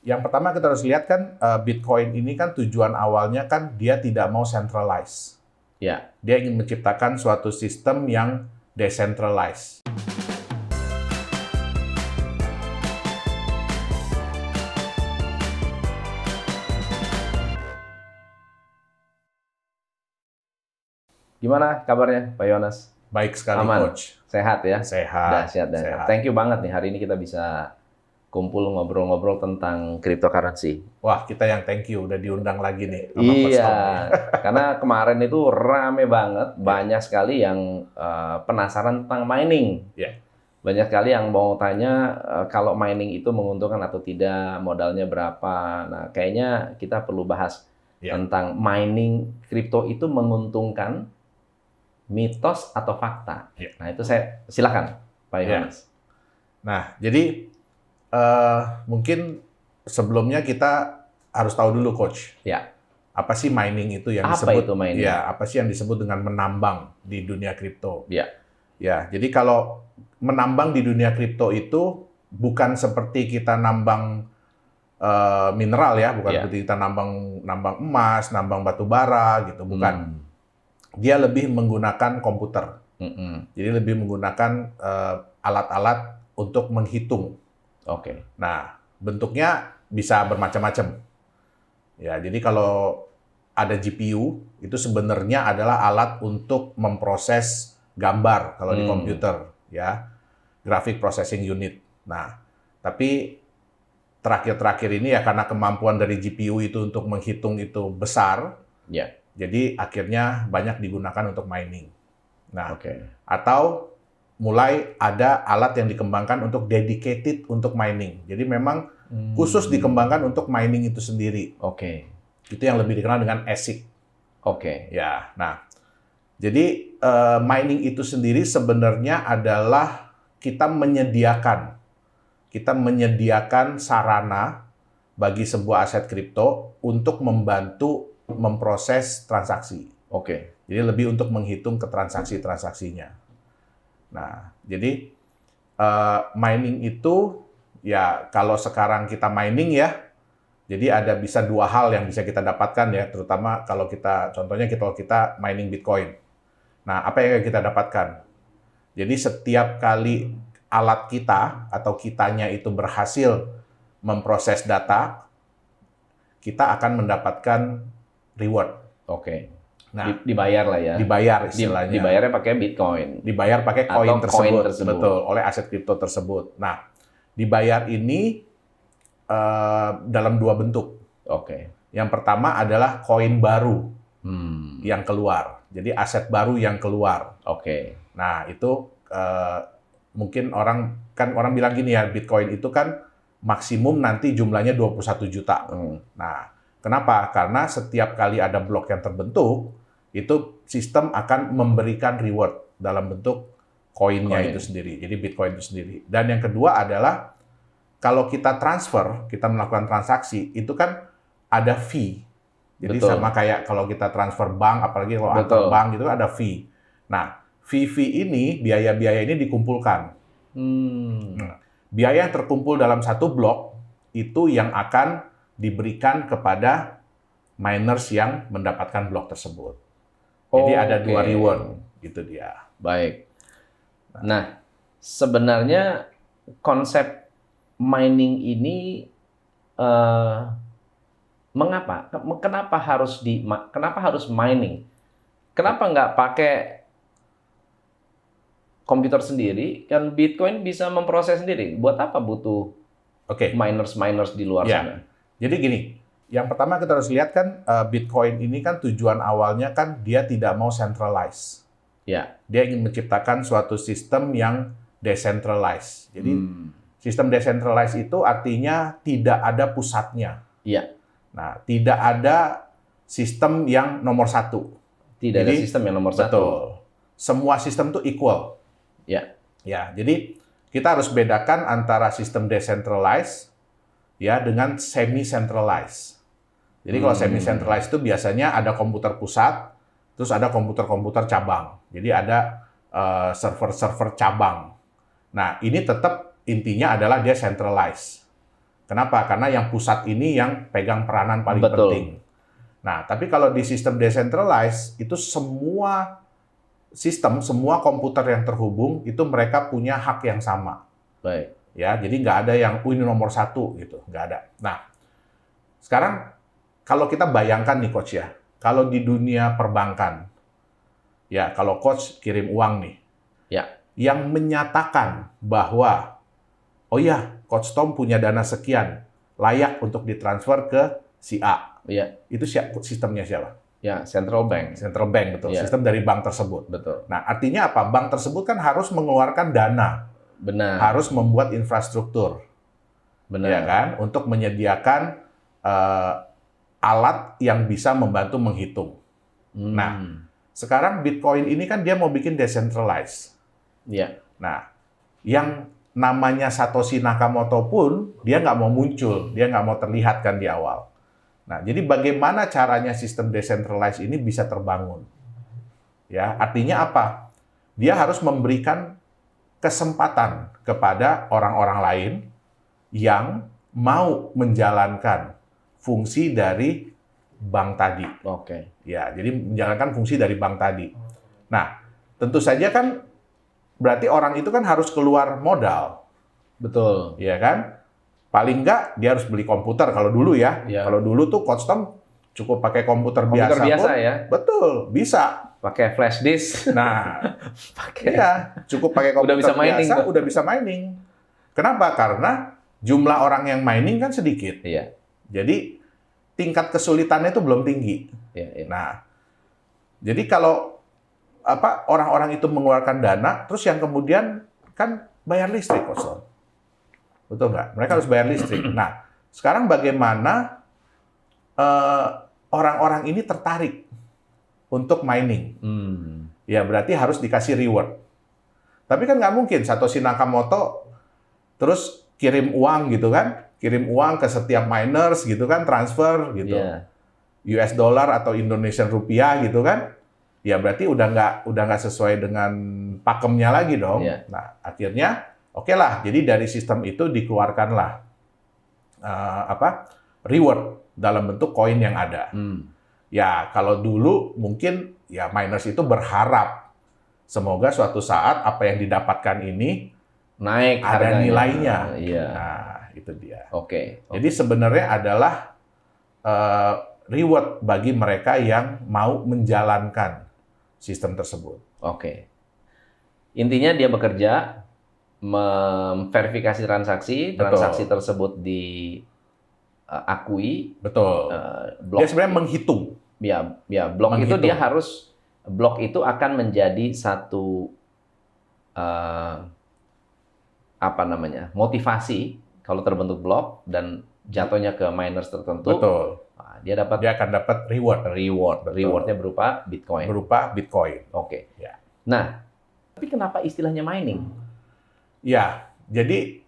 Yang pertama kita harus lihat kan Bitcoin ini kan tujuan awalnya kan dia tidak mau centralized. Ya. Dia ingin menciptakan suatu sistem yang decentralized. Gimana kabarnya, Pak Yonas? Baik sekali, Aman? Coach. Sehat ya? Sehat. Dahsyat. Sehat. Thank you banget nih, hari ini kita bisa kumpul ngobrol-ngobrol tentang cryptocurrency. Wah, kita yang thank you udah diundang lagi nih sama Coach Iya, Tom. karena kemarin itu rame banget, banyak sekali yang penasaran tentang mining. Ya. Banyak sekali yang mau tanya kalau mining itu menguntungkan atau tidak, modalnya berapa. Nah, kayaknya kita perlu bahas tentang mining kripto itu menguntungkan, mitos atau fakta. Ya. Nah, itu saya silakan, Pak Yohanes. Nah, jadi mungkin sebelumnya kita harus tahu dulu, Coach. Ya. Apa sih mining itu yang Apa disebut? itu mining? Ya, apa sih yang disebut dengan menambang di dunia kripto? Ya. Ya, jadi kalau menambang di dunia kripto itu bukan seperti kita nambang mineral ya, bukan seperti kita nambang emas, nambang batu bara gitu, bukan. Dia lebih menggunakan komputer. Jadi lebih menggunakan alat-alat untuk menghitung. Oke. Nah, bentuknya bisa bermacam-macam. Ya, jadi kalau ada GPU itu sebenarnya adalah alat untuk memproses gambar kalau di komputer, ya, graphic processing unit. Nah, tapi terakhir-terakhir ini ya karena kemampuan dari GPU itu untuk menghitung itu besar, ya. Jadi akhirnya banyak digunakan untuk mining. Nah, atau mulai ada alat yang dikembangkan untuk dedicated untuk mining. Jadi memang khusus dikembangkan untuk mining itu sendiri. Itu yang lebih dikenal dengan ASIC. Ya, nah, jadi mining itu sendiri sebenarnya adalah kita menyediakan sarana bagi sebuah aset kripto untuk membantu memproses transaksi. Jadi lebih untuk menghitung ke transaksi-transaksinya. Nah, jadi mining itu ya kalau sekarang kita mining ya, jadi ada bisa dua hal yang bisa kita dapatkan ya, terutama kalau kita contohnya kalau kita mining Bitcoin. Nah, apa yang kita dapatkan? Jadi setiap kali alat kita atau kitanya itu berhasil memproses data, kita akan mendapatkan reward. Nah, dibayar lah ya. Dibayar istilahnya. Dibayarnya pakai Bitcoin. Dibayar pakai koin tersebut. tersebut. Betul, oleh aset kripto tersebut. Nah, dibayar ini dalam dua bentuk. Yang pertama adalah koin baru yang keluar. Jadi aset baru yang keluar. Nah, itu mungkin orang bilang gini ya, Bitcoin itu kan maksimum nanti jumlahnya 21 juta. Nah, kenapa? Karena setiap kali ada blok yang terbentuk, itu sistem akan memberikan reward dalam bentuk koinnya itu sendiri. Jadi Bitcoin itu sendiri. Dan yang kedua adalah kalau kita transfer, kita melakukan transaksi, itu kan ada fee. Jadi sama kayak kalau kita transfer bank, apalagi kalau antar bank itu ada fee. Nah, fee ini, biaya-biaya ini dikumpulkan. Biaya yang terkumpul dalam satu blok itu yang akan diberikan kepada miners yang mendapatkan blok tersebut. Jadi ada dua reward, gitu dia. Baik. Nah, sebenarnya konsep mining ini kenapa harus mining? Kenapa nggak pakai komputer sendiri? Kan Bitcoin bisa memproses sendiri. Buat apa butuh miners di luar sana? Jadi gini. Yang pertama kita harus lihat kan Bitcoin ini kan tujuan awalnya kan dia tidak mau centralized. Dia ingin menciptakan suatu sistem yang decentralized. Jadi sistem decentralized itu artinya tidak ada pusatnya. Nah, tidak ada sistem yang nomor satu. Tidak ada sistem yang nomor satu. Betul. Semua sistem itu equal. Ya, jadi kita harus bedakan antara sistem decentralized ya dengan semi-centralized. Jadi kalau semi-centralized itu biasanya ada komputer pusat, terus ada komputer-komputer cabang. Jadi ada server-server cabang. Nah, ini tetap intinya adalah dia centralized. Kenapa? Karena yang pusat ini yang pegang peranan paling Betul. penting. Nah, tapi kalau di sistem decentralized, itu semua sistem, semua komputer yang terhubung, itu mereka punya hak yang sama. Baik. Ya, jadi nggak ada yang ini nomor satu gitu, nggak ada. Nah, sekarang kalau kita bayangkan nih coach ya, kalau di dunia perbankan, ya kalau coach kirim uang nih, Ya. yang menyatakan bahwa, oh ya, coach Tom punya dana sekian, layak untuk ditransfer ke si A. Ya. Itu sistemnya siapa? Ya, central bank. Central bank, betul. Ya. Sistem dari bank tersebut. Betul. Nah, artinya apa? Bank tersebut kan harus mengeluarkan dana. Benar. Harus membuat infrastruktur, Benar. ya kan, untuk menyediakan alat yang bisa membantu menghitung. Nah, sekarang Bitcoin ini kan dia mau bikin decentralized. Ya. Nah, yang namanya Satoshi Nakamoto pun dia nggak mau muncul, dia nggak mau terlihat kan di awal. Nah, jadi bagaimana caranya sistem decentralized ini bisa terbangun? Ya, artinya apa? Dia harus memberikan kesempatan kepada orang-orang lain yang mau menjalankan fungsi dari bank tadi. Oke. Ya, jadi menjalankan fungsi dari bank tadi. Nah, tentu saja kan berarti orang itu kan harus keluar modal, Betul. ya kan? Paling nggak dia harus beli komputer kalau dulu ya. Ya. Kalau dulu tuh Coach Tom cukup pakai komputer Komputer biasa pun, ya. betul, bisa. Pakai flash disk. Nah, Pakai. iya, cukup pakai komputer Udah bisa mining biasa, tuh. udah bisa mining. Kenapa? Karena jumlah orang yang mining kan sedikit. Iya. Jadi tingkat kesulitannya itu belum tinggi. Iya, iya. Nah, jadi kalau orang-orang itu mengeluarkan dana, terus yang kemudian kan bayar listrik, Coach Tom. Betul nggak? Mereka harus bayar listrik. Nah, sekarang bagaimana orang-orang ini tertarik untuk mining? Ya, berarti harus dikasih reward. Tapi kan nggak mungkin Satoshi Nakamoto terus kirim uang gitu kan? Kirim uang ke setiap miners gitu kan, transfer gitu. Iya. US dollar atau Indonesian rupiah gitu kan? Ya berarti udah nggak sesuai dengan pakemnya lagi dong. Iya. Nah, akhirnya oke lah. Jadi dari sistem itu dikeluarkanlah reward dalam bentuk koin yang ada. Ya, kalau dulu mungkin ya miners itu berharap semoga suatu saat apa yang didapatkan ini Naik ada harganya. nilainya. Iya. Nah, itu dia. Oke. Jadi sebenarnya adalah reward bagi mereka yang mau menjalankan sistem tersebut. Oke. Intinya dia bekerja memverifikasi transaksi, Betul. transaksi tersebut diakui. Betul. Blok Dia sebenarnya menghitung. Ya, blok itu Menghitung. dia harus blok itu akan menjadi satu motivasi kalau terbentuk blok dan jatuhnya ke miners tertentu. Betul. Nah, dia Dia akan dapat reward. reward. Betul. Rewardnya berupa Bitcoin. Berupa Bitcoin. Oke. Ya. Nah, tapi kenapa istilahnya mining? Ya, jadi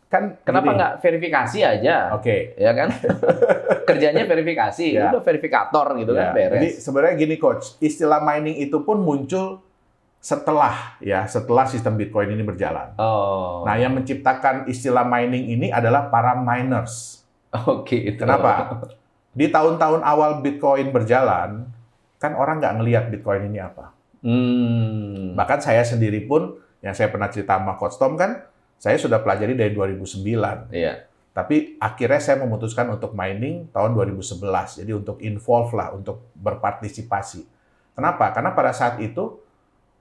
kan Kenapa gini. nggak verifikasi aja? Oke. Ya kan? Kerjanya verifikasi, Ya. udah verifikator gitu Ya, kan beres. jadi sebenarnya gini coach, istilah mining itu pun muncul setelah sistem Bitcoin ini berjalan. Oh. Nah, yang menciptakan istilah mining ini adalah para miners. Oke. Itu. Kenapa? Di tahun-tahun awal Bitcoin berjalan, kan orang nggak ngelihat Bitcoin ini apa. Bahkan saya sendiri pun, yang saya pernah cerita sama Coach Tom kan, saya sudah pelajari dari 2009. Iya. Tapi akhirnya saya memutuskan untuk mining tahun 2011. Jadi untuk involve lah, untuk berpartisipasi. Kenapa? Karena pada saat itu,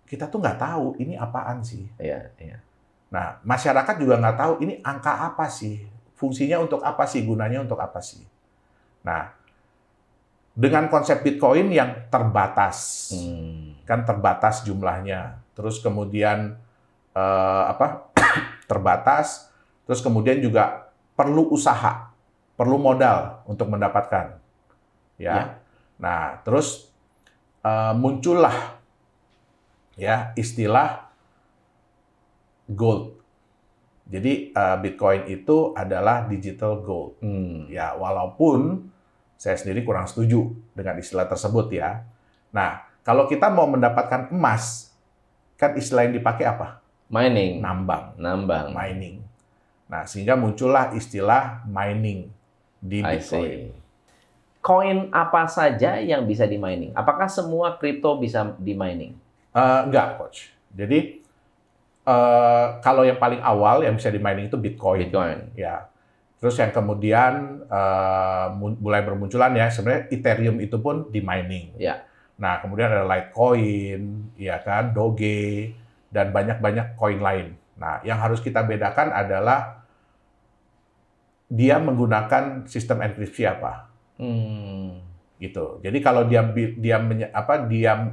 kita tuh nggak tahu ini apaan sih. Iya, iya. Nah, masyarakat juga nggak tahu ini angka apa sih, fungsinya untuk apa sih, gunanya untuk apa sih. Nah, dengan konsep Bitcoin yang terbatas, kan terbatas jumlahnya, terus kemudian terbatas, terus kemudian juga perlu usaha, perlu modal untuk mendapatkan, ya. Nah, terus muncullah ya istilah gold. Jadi Bitcoin itu adalah digital gold. Ya, walaupun saya sendiri kurang setuju dengan istilah tersebut ya. Nah, kalau kita mau mendapatkan emas, kan istilah yang dipakai apa? Mining. Nambang, Nambang. mining. Nah, sehingga muncullah istilah mining di I Bitcoin. see. Koin apa saja yang bisa di mining? Apakah semua kripto bisa di mining? Enggak, Coach. Jadi kalau yang paling awal yang bisa di mining itu Bitcoin. Ya. Terus yang kemudian mulai bermunculan ya sebenarnya Ethereum itu pun di mining. Ya. Nah, kemudian ada Litecoin, ya kan, Doge, dan banyak-banyak koin lain. Nah, yang harus kita bedakan adalah dia menggunakan sistem enkripsi apa. Gitu. Jadi kalau dia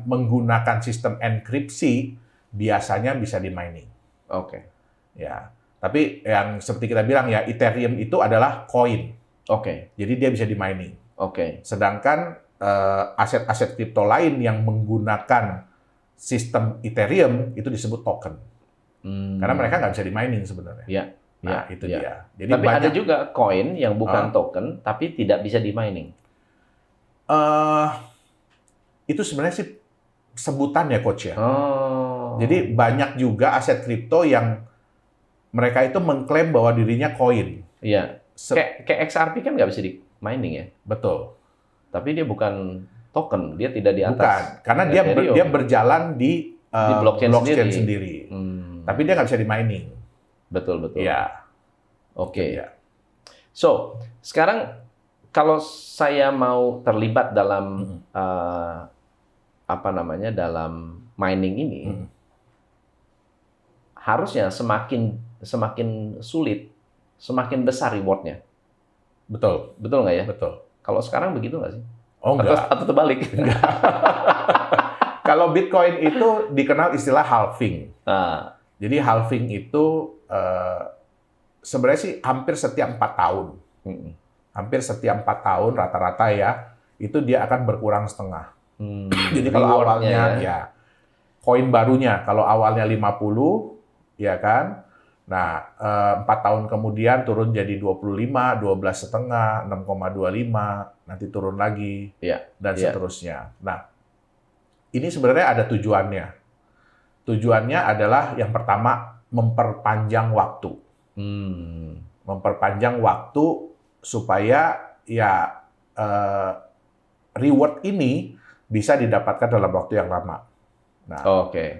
menggunakan sistem enkripsi, biasanya bisa di mining. Oke. Ya. Tapi yang seperti kita bilang ya, Ethereum itu adalah koin. Oke. Jadi dia bisa di mining. Oke. Sedangkan aset-aset kripto lain yang menggunakan sistem Ethereum itu disebut token. Karena mereka nggak bisa di mining sebenarnya. Ya. Nah, itu dia. Jadi tapi ada juga koin yang bukan token, tapi tidak bisa di mining. Itu sebenarnya sih sebutan ya, Coach ya. Oh. Jadi banyak juga aset kripto yang mereka itu mengklaim bahwa dirinya koin. Iya. Kayak XRP kan nggak bisa di mining ya. Betul. Tapi dia bukan token, dia tidak di atas. Bukan, karena dia berjalan di blockchain sendiri. Tapi dia nggak bisa di mining. Betul. Iya. Oke. Ya. So, sekarang kalau saya mau terlibat dalam dalam mining ini, harusnya semakin sulit, semakin besar reward-nya. Betul. Betul nggak ya? Betul. Kalau sekarang begitu nggak sih? Oh, enggak. Atau terbalik? Kalau Bitcoin itu dikenal istilah halving. Nah. Jadi halving itu sebenarnya sih hampir setiap 4 tahun. Hampir setiap 4 tahun rata-rata ya, itu dia akan berkurang setengah. Jadi kalau awalnya ya koin barunya, kalau awalnya 50, ya kan? Nah, 4 tahun kemudian turun jadi 25, 12,5, 6,25, nanti turun lagi, dan seterusnya. Nah, ini sebenarnya ada tujuannya. Tujuannya adalah yang pertama, memperpanjang waktu. Memperpanjang waktu supaya ya reward ini bisa didapatkan dalam waktu yang lama. Nah,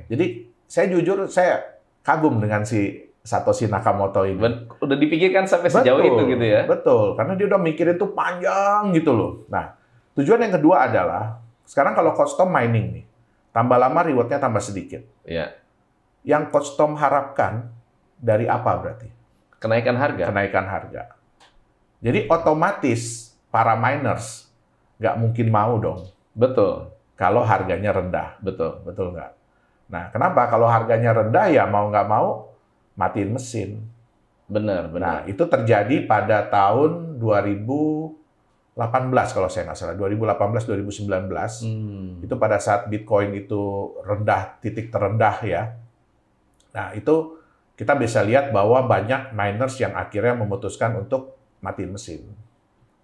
jadi saya jujur, saya kagum dengan si Satoshi Nakamoto ini. Udah dipikirkan sampai sejauh itu gitu ya? Betul, karena dia udah mikirin tuh panjang gitu loh. Nah, tujuan yang kedua adalah, sekarang kalau Coach Tom mining nih, tambah lama rewardnya tambah sedikit. Iya. Yang Coach Tom harapkan dari apa berarti? Kenaikan harga. Kenaikan harga. Jadi otomatis para miners nggak mungkin mau dong. Betul. Kalau harganya rendah. Betul. Betul nggak? Nah, kenapa? Kalau harganya rendah ya mau nggak mau matiin mesin. Benar. Nah, itu terjadi pada tahun 2018 kalau saya nggak salah. 2018-2019. Itu pada saat Bitcoin itu rendah, titik terendah ya. Nah, itu kita bisa lihat bahwa banyak miners yang akhirnya memutuskan untuk matiin mesin.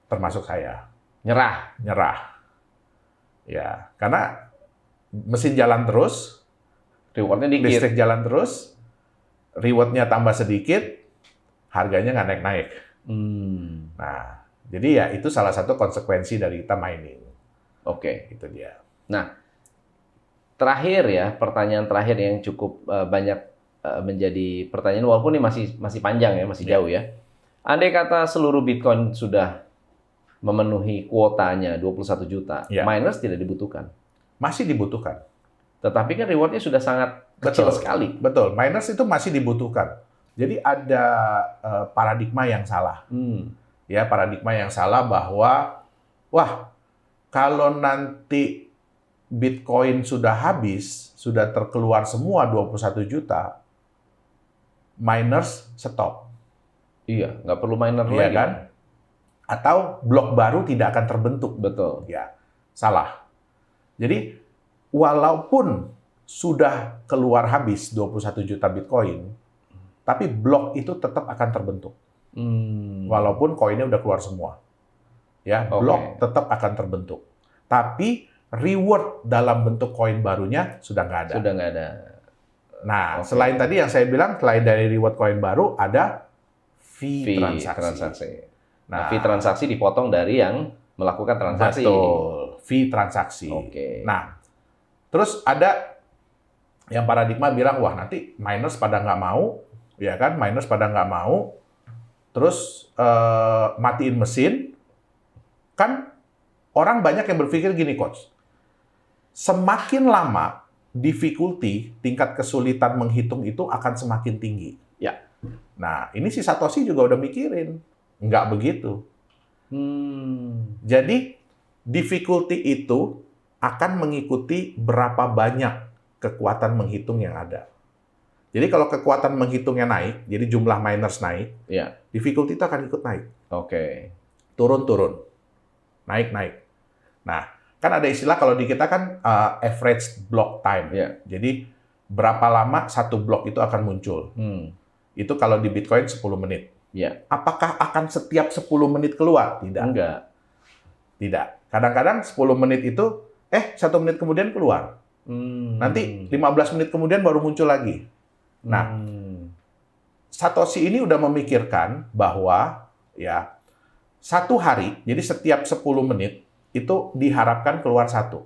Termasuk saya. Nyerah. Ya, karena mesin jalan terus, rewardnya dikit. Listrik jalan terus, rewardnya tambah sedikit, harganya nggak naik-naik. Nah, jadi ya itu salah satu konsekuensi dari kita mining. Oke. Itu dia. Nah, terakhir ya, pertanyaan terakhir yang cukup banyak menjadi pertanyaan, walaupun ini masih panjang ya, masih jauh ya. Andai kata seluruh Bitcoin sudah memenuhi kuotanya 21 juta, miners tidak dibutuhkan. Masih dibutuhkan. Tetapi kan rewardnya sudah sangat kecil sekali. Betul, miners itu masih dibutuhkan. Jadi ada paradigma yang salah. Ya, paradigma yang salah bahwa, wah, kalau nanti Bitcoin sudah habis, sudah terkeluar semua 21 juta, miners stop. Iya, nggak perlu miner lagi. Kan? Atau blok baru tidak akan terbentuk. Betul. Ya, salah. Jadi, walaupun sudah keluar habis 21 juta Bitcoin, tapi blok itu tetap akan terbentuk. Walaupun koinnya udah keluar semua. Ya, blok tetap akan terbentuk. Tapi reward dalam bentuk koin barunya sudah nggak ada. Sudah nggak ada. Nah, selain tadi yang saya bilang, selain dari reward koin baru, ada fee transaksi. Nah, fee transaksi dipotong dari yang melakukan transaksi. Betul, fee transaksi. Oke. Nah, terus ada yang paradigma bilang, wah nanti miners pada nggak mau, ya kan? Miners pada nggak mau, terus matiin mesin. Kan orang banyak yang berpikir gini, Coach. Semakin lama difficulty, tingkat kesulitan menghitung itu akan semakin tinggi. Ya. Nah, ini si Satoshi juga udah mikirin. Nggak begitu. Jadi, difficulty itu akan mengikuti berapa banyak kekuatan menghitung yang ada. Jadi, kalau kekuatan menghitungnya naik, jadi jumlah miners naik, ya, difficulty itu akan ikut naik. Oke. Turun-turun. Naik-naik. Nah, kan ada istilah kalau di kita kan average block time. Ya. Jadi, berapa lama satu blok itu akan muncul. Itu kalau di Bitcoin 10 menit. Ya. Apakah akan setiap 10 menit keluar? Tidak. Enggak. Tidak. Kadang-kadang 10 menit itu, 1 menit kemudian keluar. Nanti 15 menit kemudian baru muncul lagi. Nah, Satoshi ini udah memikirkan bahwa ya satu hari, jadi setiap 10 menit itu diharapkan keluar satu.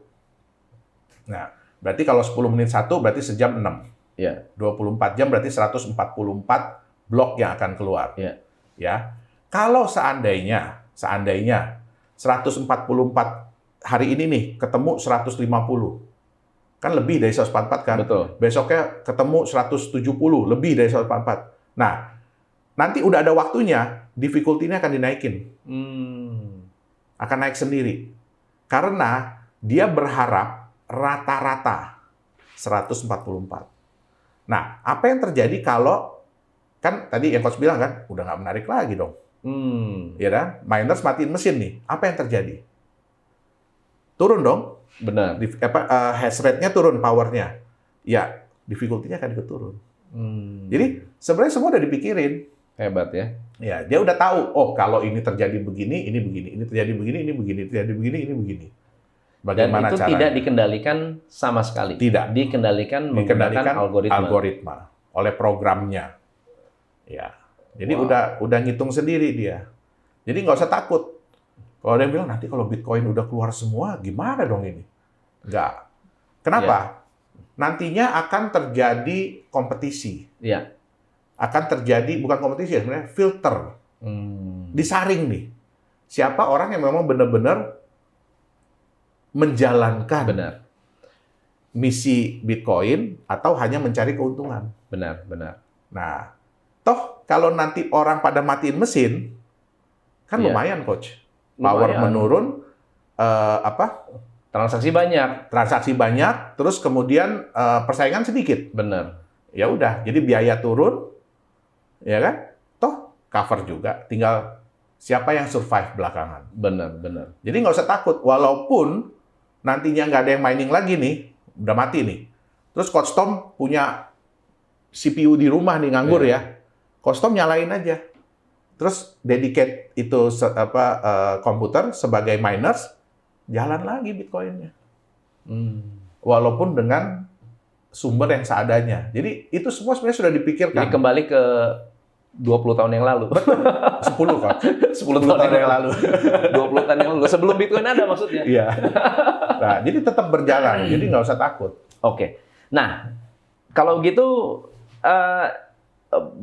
Nah, berarti kalau 10 menit satu, berarti sejam 6. Ya. 24 jam berarti 144 blok yang akan keluar. Ya. Ya. Kalau seandainya 144 hari ini nih ketemu 150. Kan lebih dari 144 kan? Betul. Besoknya ketemu 170, lebih dari 144. Nah, nanti udah ada waktunya, difficulty-nya akan dinaikin. Akan naik sendiri. Karena dia berharap rata-rata 144. Nah, apa yang terjadi kalau, kan tadi yang Coach bilang kan, udah nggak menarik lagi dong. Ya kan? Miners matiin mesin nih. Apa yang terjadi? Turun dong. Benar. Hash rate-nya turun, power-nya. Ya, difficulty-nya akan ikut turun. Jadi, sebenarnya semua udah dipikirin. Hebat ya. Ya, dia udah tahu, oh kalau ini terjadi begini, ini begini. Ini terjadi begini, ini begini. Terjadi begini, ini begini. Bagaimana dan itu caranya? tidak dikendalikan sama sekali. Tidak. Dikendalikan menggunakan algoritma oleh programnya. Ya. Jadi udah ngitung sendiri dia. Jadi nggak usah takut. Kalau ada yang bilang nanti kalau Bitcoin udah keluar semua, gimana dong ini? Nggak. Kenapa? Ya. Nantinya akan terjadi kompetisi. Ya. Akan terjadi, bukan kompetisi ya, sebenarnya filter. Disaring nih. Siapa orang yang memang benar-benar menjalankan misi Bitcoin atau hanya mencari keuntungan. Benar. Nah, toh kalau nanti orang pada matiin mesin, kan lumayan, Coach. Power menurun, transaksi banyak, terus kemudian persaingan sedikit. Benar. Ya udah, jadi biaya turun, ya kan? Toh cover juga, tinggal siapa yang survive belakangan. Benar. Jadi nggak usah takut, walaupun nantinya nggak ada yang mining lagi nih, udah mati nih. Terus Coach Tom punya CPU di rumah nih, nganggur ya. Coach Tom nyalain aja. Terus dedicate itu komputer sebagai miners, jalan lagi Bitcoin-nya. Walaupun dengan sumber yang seadanya. Jadi itu semua sebenarnya sudah dipikirkan. Jadi kembali ke 20 tahun yang lalu. 10 kan? 10 tahun yang lalu. 20 tahun yang lalu. Sebelum Bitcoin ada maksudnya. Iya. Nah, jadi tetap berjalan. Jadi nggak usah takut. Oke. Nah, kalau gitu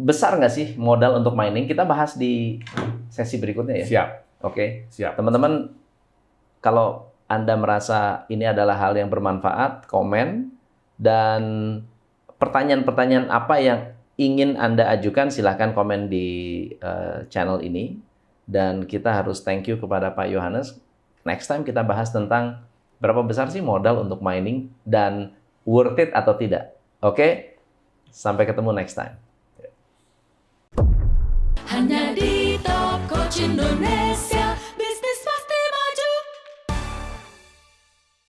besar nggak sih modal untuk mining? Kita bahas di sesi berikutnya ya. Siap. Oke. Siap. Teman-teman, kalau Anda merasa ini adalah hal yang bermanfaat, komen. Dan pertanyaan-pertanyaan apa yang ingin Anda ajukan, silahkan komen di channel ini. Dan kita harus thank you kepada Pak Yohanes. Next time kita bahas tentang berapa besar sih modal untuk mining dan worth it atau tidak. Oke? Sampai ketemu next time. Hanya di Top Coach Indonesia.